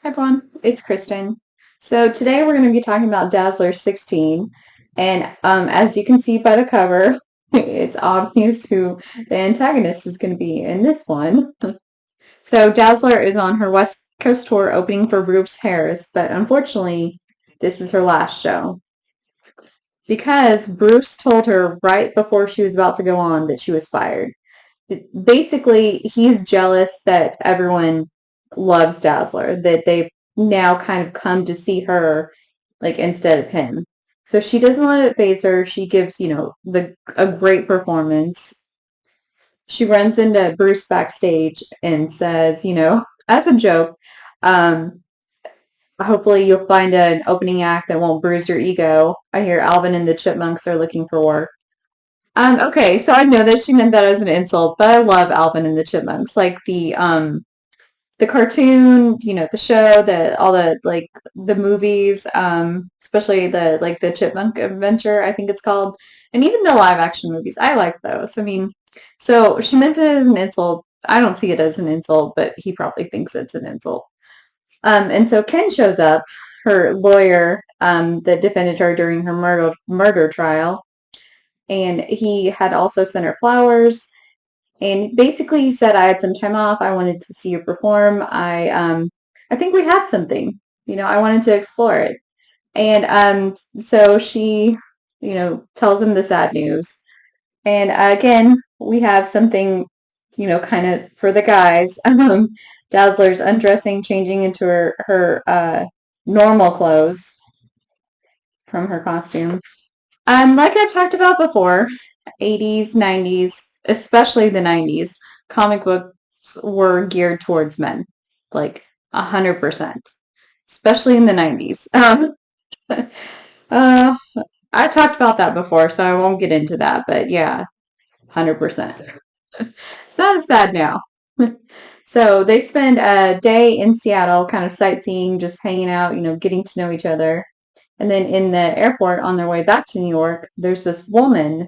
Hi everyone, it's Kristen. So today we're going to be talking about Dazzler 16, and as you can see by the cover, it's obvious who the antagonist is going to be in this one. So Dazzler is on her West Coast tour opening for Bruce Harris, but unfortunately, this is her last show because Bruce told her right before she was about to go on that she was fired. Basically, he's jealous that everyone loves Dazzler, that they've now kind of come to see her like instead of him. So she doesn't let it phase her. She gives, the a great performance. She runs into Bruce backstage and says, as a joke, um, hopefully you'll find an opening act that won't bruise your ego. I hear Alvin and the Chipmunks are looking for work. Okay, so I know that she meant that as an insult, but I love Alvin and the Chipmunks. Like the cartoon, the show, all the like the movies, especially the Chipmunk Adventure, I think it's called, and even the live action movies. I like those. I mean, so she mentioned it as an insult. I don't see it as an insult, but he probably thinks it's an insult. And so Ken shows up, her lawyer, that defended her during her murder trial, and he had also sent her flowers. And basically, he said, "I had some time off. I wanted to see you perform. I think we have something. I wanted to explore it." And so she, tells him the sad news. And again, we have something, kind of for the guys. Dazzler's undressing, changing into her normal clothes from her costume. Like I've talked about before, 80s, 90s, especially the 90s, comic books were geared towards men, like 100%, especially in the 90s. Uh, I talked about that before, so I won't get into that, but yeah, 100%. It's not as bad now. So they spend a day in Seattle, kind of sightseeing, just hanging out, getting to know each other. And then in the airport on their way back to New York, there's this woman,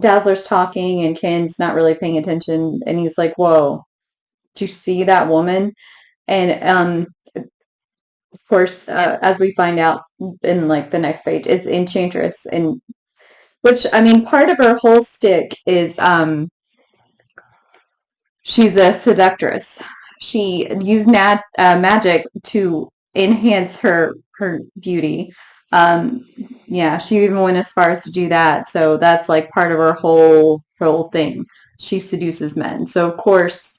Dazzler's talking and Ken's not really paying attention. And he's like, "Whoa, do you see that woman?" And of course, as we find out in like the next page, it's Enchantress. And which, I mean, part of her whole stick is she's a seductress. She used magic to enhance her beauty. Yeah, she even went as far as to do that. So that's like part of her whole thing. She seduces men. So of course,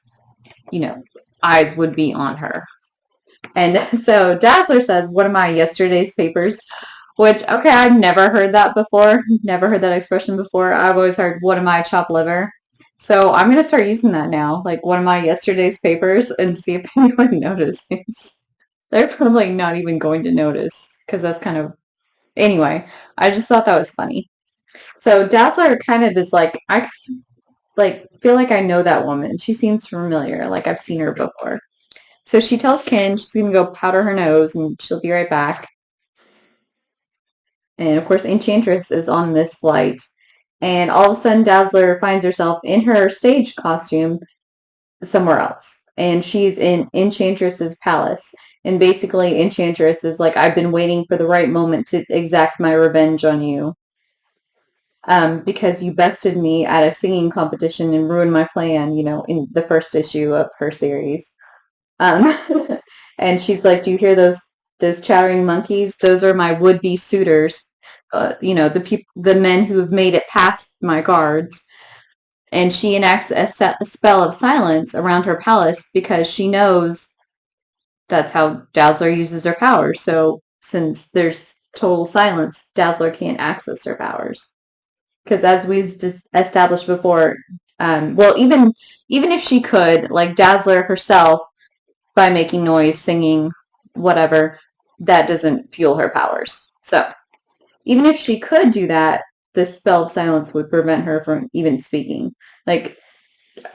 you know, eyes would be on her. And so Dazzler says, "What am I, yesterday's papers?" Which, okay, I've never heard that before. Never heard that expression before. I've always heard, "What am I, chopped liver?" So I'm going to start using that now. Like, "What am I, yesterday's papers?" And see if anyone notices. They're probably not even going to notice because that's kind of. Anyway, I just thought that was funny. So Dazzler kind of is like, I like feel like I know that woman. She seems familiar. Like I've seen her before. So she tells Ken she's going to go powder her nose and she'll be right back. And of course, Enchantress is on this flight. And all of a sudden, Dazzler finds herself in her stage costume somewhere else. And she's in Enchantress's palace. And basically, Enchantress is like, "I've been waiting for the right moment to exact my revenge on you. Because you bested me at a singing competition and ruined my plan, in the first issue of her series." Um, and she's like, "Do you hear those chattering monkeys? Those are my would-be suitors. The men who have made it past my guards." And she enacts a spell of silence around her palace because she knows that's how Dazzler uses her powers. So since there's total silence, Dazzler can't access her powers. Because as we've established before, well, even if she could, like Dazzler herself, by making noise, singing, whatever, that doesn't fuel her powers. So even if she could do that, the spell of silence would prevent her from even speaking. Like,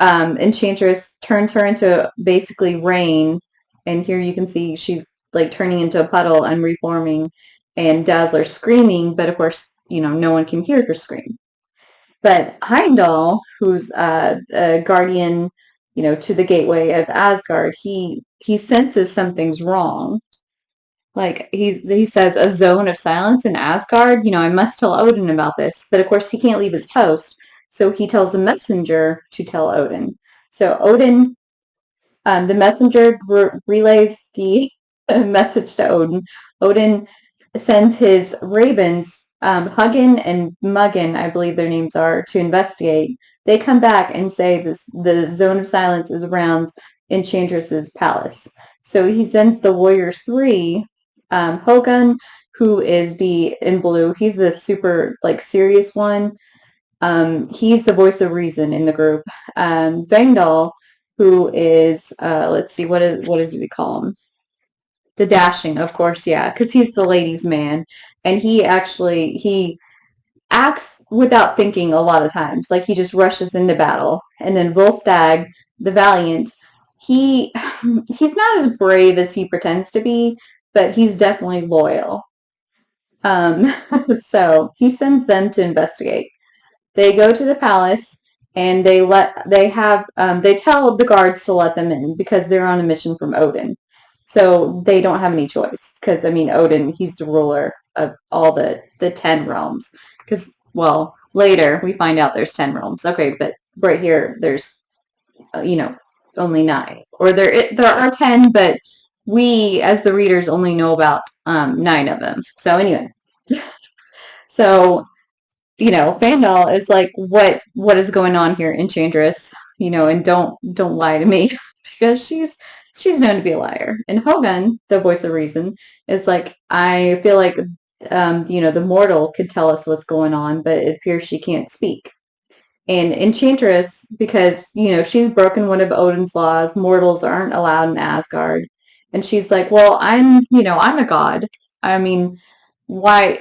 Enchantress turns her into basically rain, and here you can see she's like turning into a puddle and reforming, and Dazzler screaming, but of course, no one can hear her scream. But Heimdall, who's a guardian, to the gateway of Asgard, he he senses something's wrong. Like he says, a zone of silence in Asgard. I must tell Odin about this. But of course, he can't leave his post, so he tells a messenger to tell Odin. So Odin, the messenger relays the message to Odin. Odin sends his ravens, Hugin and Muggin, I believe their names are, to investigate. They come back and say the zone of silence is around Enchantress's palace. So he sends the warriors three, Hogun, who is in blue. He's the super serious one. He's the voice of reason in the group. Vengdal, who is let's see, what does he call him? The dashing, of course, yeah, because he's the ladies' man, and he acts without thinking a lot of times. Like he just rushes into battle. And then Volstagg, the valiant, he he's not as brave as he pretends to be, but he's definitely loyal. Um, so he sends them to investigate. They go to the palace and they tell the guards to let them in because they're on a mission from Odin. So they don't have any choice because Odin, he's the ruler of all the 10 realms. Because later we find out there's 10 realms. Okay, but right here there's only 9, or there are 10, but we as the readers only know about 9 of them. So anyway, so Vandal is like, what is going on here, Enchantress? And don't lie to me because she's known to be a liar. And Hogun, the voice of reason, is like, I feel like the mortal could tell us what's going on, but it appears she can't speak. And Enchantress, because she's broken one of Odin's laws, mortals aren't allowed in Asgard, and she's like, well, I'm a god. I mean, why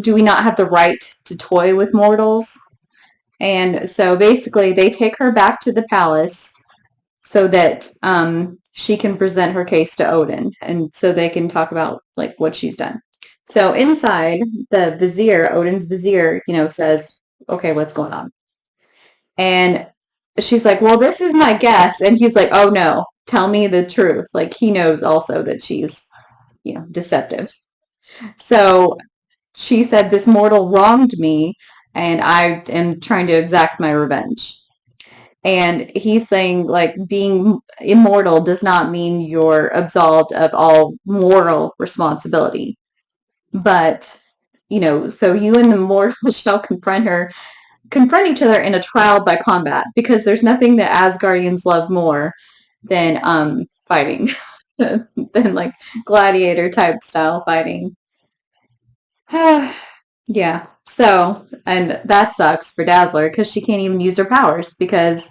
do we not have the right to toy with mortals? And so basically they take her back to the palace so that she can present her case to Odin, and so they can talk about what she's done. So inside, the vizier, Odin's vizier, says, okay, what's going on? And she's like, well, this is my guess. And he's like, oh no, tell me the truth. Like he knows also that she's deceptive. So she said, this mortal wronged me, and I am trying to exact my revenge. And he's saying, being immortal does not mean you're absolved of all moral responsibility. But, so you and the mortal shall confront each other in a trial by combat, because there's nothing that Asgardians love more than fighting, than gladiator type style fighting. Yeah. So, and that sucks for Dazzler because she can't even use her powers because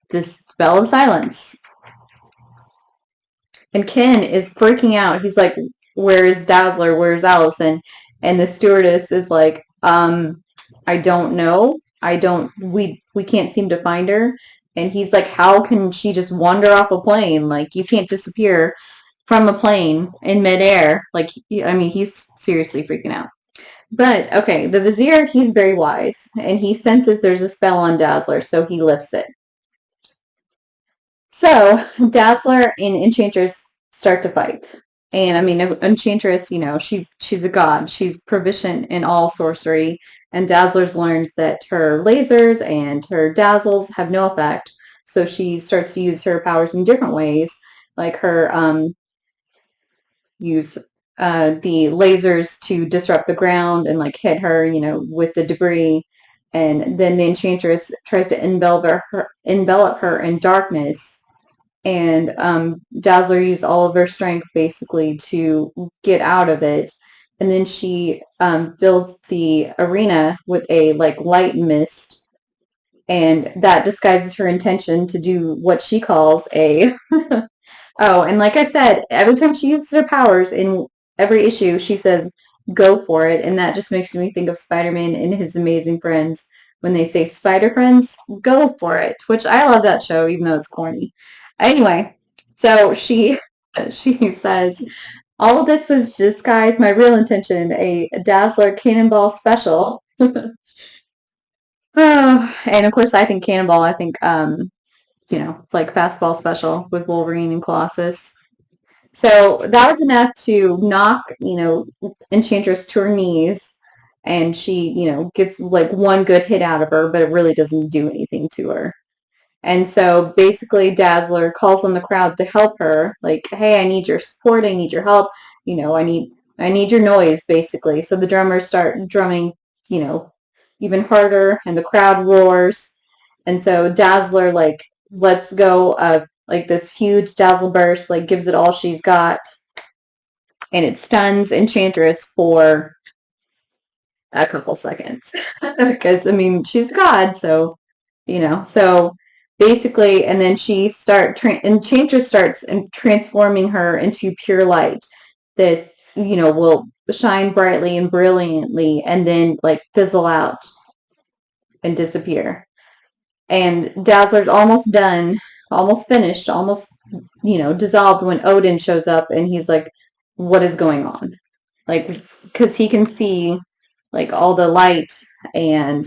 this spell of silence. And Ken is freaking out. He's like, where's Dazzler? Where's Allison? And the stewardess is like, I don't know. We can't seem to find her. And he's like, how can she just wander off a plane? Like, you can't disappear from a plane in midair. Like, he's seriously freaking out. But, okay, the vizier, he's very wise, and he senses there's a spell on Dazzler, so he lifts it. So, Dazzler and Enchantress start to fight. And, Enchantress, she's a god. She's proficient in all sorcery, and Dazzler's learned that her lasers and her dazzles have no effect, so she starts to use her powers in different ways, like her, use the lasers to disrupt the ground and hit her, with the debris. And then the Enchantress tries to envelop her in darkness. And Dazzler used all of her strength basically to get out of it. And then she fills the arena with a light mist. And that disguises her intention to do what she calls a Oh, and like I said, every time she uses her powers in every issue, she says, go for it. And that just makes me think of Spider-Man and his amazing friends. When they say Spider Friends, go for it. Which I love that show, even though it's corny. Anyway, so she says, all of this was disguised my real intention, a Dazzler Cannonball special. Oh, and of course I think Cannonball, like fastball special with Wolverine and Colossus. So that was enough to knock, Enchantress to her knees, and she, gets like one good hit out of her, but it really doesn't do anything to her. And so basically Dazzler calls on the crowd to help her, like, hey, I need your support, I need your help, I need your noise, basically. So the drummers start drumming, even harder, and the crowd roars. And so Dazzler like lets go of like this huge dazzle burst, like gives it all she's got, and it stuns Enchantress for a couple seconds. Because I mean she's God, so so basically, and then Enchantress starts transforming her into pure light that will shine brightly and brilliantly, and then like fizzle out and disappear. And Dazzler's almost done, almost finished, almost dissolved when Odin shows up, and he's like, "What is going on?" Like, because he can see like all the light, and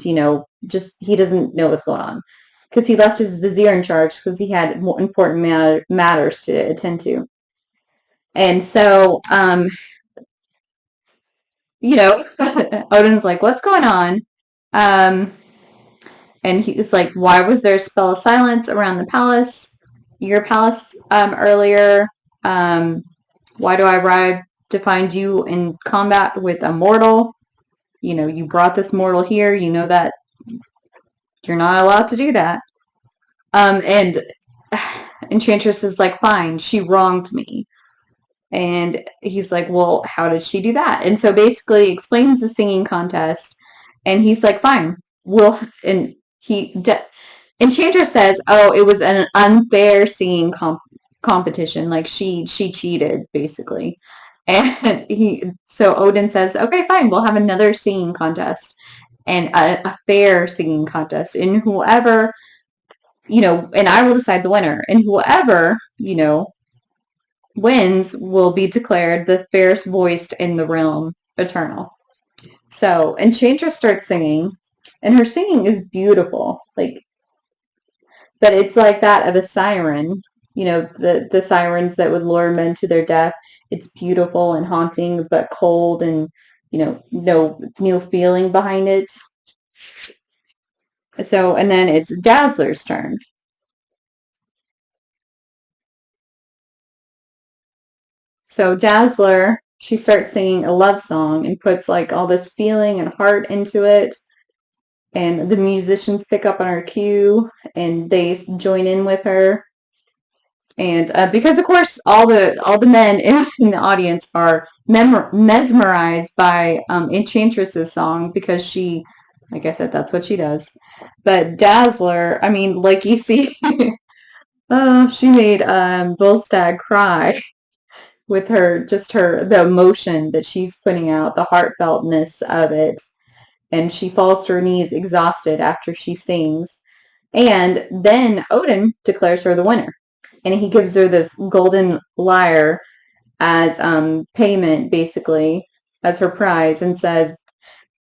just he doesn't know what's going on because he left his vizier in charge because he had more important matters to attend to. And so, Odin's like, "What's going on?" Um, and he's like, "Why was there a spell of silence around the palace, your palace, earlier? Um, why do I arrive to find you in combat with a mortal? You brought this mortal here. You know that you're not allowed to do that." And Enchantress is like, "Fine, she wronged me." And he's like, "Well, how did she do that?" And so basically explains the singing contest. And he's like, "Fine, and Enchantress says, "Oh, it was an unfair singing competition. Like she cheated, basically." And so Odin says, "Okay, fine, we'll have another singing contest, and a fair singing contest. And whoever, and I will decide the winner. And whoever, wins will be declared the fairest voiced in the realm eternal." So Enchantress starts singing, and her singing is beautiful. Like, but it's like that of a siren, the sirens that would lure men to their death. It's beautiful and haunting, but cold, and no feeling behind it. So, and then it's Dazzler's turn. So Dazzler, she starts singing a love song and puts like all this feeling and heart into it. And the musicians pick up on her cue, and they join in with her. And because of course all the men in the audience are mesmerized by Enchantress's song, because she, like I said, that's what she does. But Dazzler, I mean, like you see, she made Volstagg cry with the emotion that she's putting out, the heartfeltness of it. And she falls to her knees exhausted after she sings. And then Odin declares her the winner. And he gives her this golden lyre as payment, basically, as her prize, and says,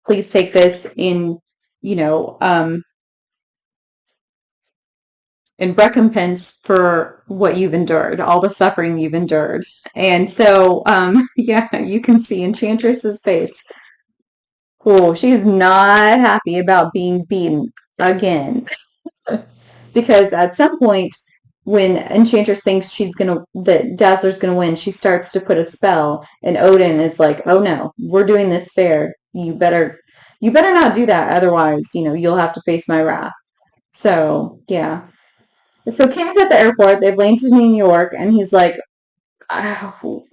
"Please take this you know, um, in recompense for what you've endured, all the suffering you've endured." And so, yeah, you can see Enchantress's face. Oh, she's not happy about being beaten again. Because at some point, when Enchantress thinks that Dazzler's gonna win, she starts to put a spell, and Odin is like, "Oh no, we're doing this fair. You better not do that, otherwise, you'll have to face my wrath." So yeah. So Kim's at the airport. They've landed in New York, and he's like, oh,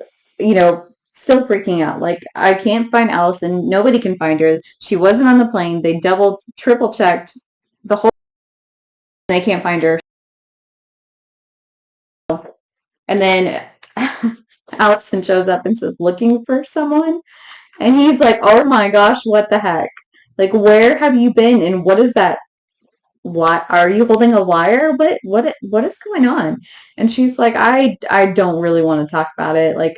still freaking out. Like, "I can't find Allison. Nobody can find her. She wasn't on the plane. They double, triple checked the whole. They can't find her." And then Allison shows up and says, "Looking for someone?" And he's like, "Oh my gosh, what the heck? Like, where have you been? And what is that? What are you holding a wire? What is going on?" And she's like, I don't really want to talk about it. Like,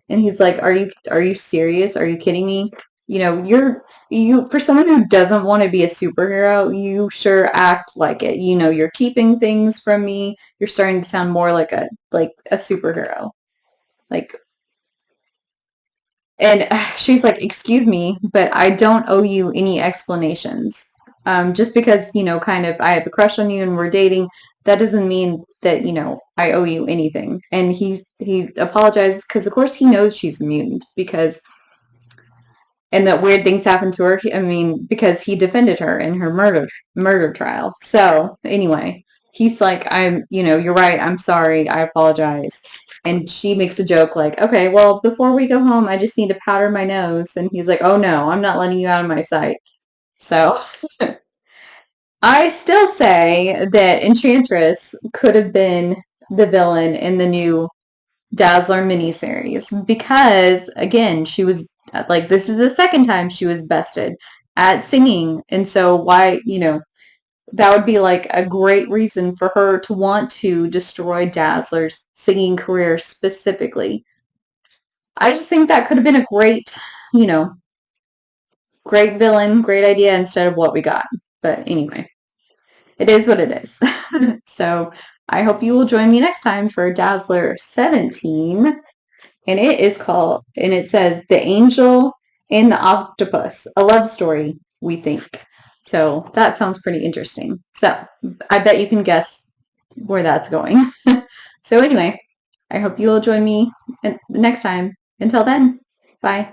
and he's like, "Are you serious? Are you kidding me?" you for someone who doesn't want to be a superhero, you sure act like it. You're keeping things from me. You're starting to sound more like a superhero. Like, and she's like, "Excuse me, but I don't owe you any explanations. Just because, kind of I have a crush on you and we're dating, that doesn't mean that, I owe you anything." And he apologizes because of course he knows she's a mutant because and that weird things happen to her. I mean, because he defended her in her murder trial. So anyway, he's like, you're right. I'm sorry. I apologize. And she makes a joke like, okay, well, before we go home, I just need to powder my nose. And he's like, oh no, I'm not letting you out of my sight. So I still say that Enchantress could have been the villain in the new Dazzler miniseries because again, she was like this is the second time she was bested at singing, and so why that would be like a great reason for her to want to destroy Dazzler's singing career specifically. I just think that could have been a you know, great villain, great idea instead of what we got. But anyway, it is what it is. So I hope you will join me next time for Dazzler 17. And it says The Angel and the Octopus, a love story, we think. So that sounds pretty interesting. So I bet you can guess where that's going. So anyway, I hope you will join me next time. Until then, bye.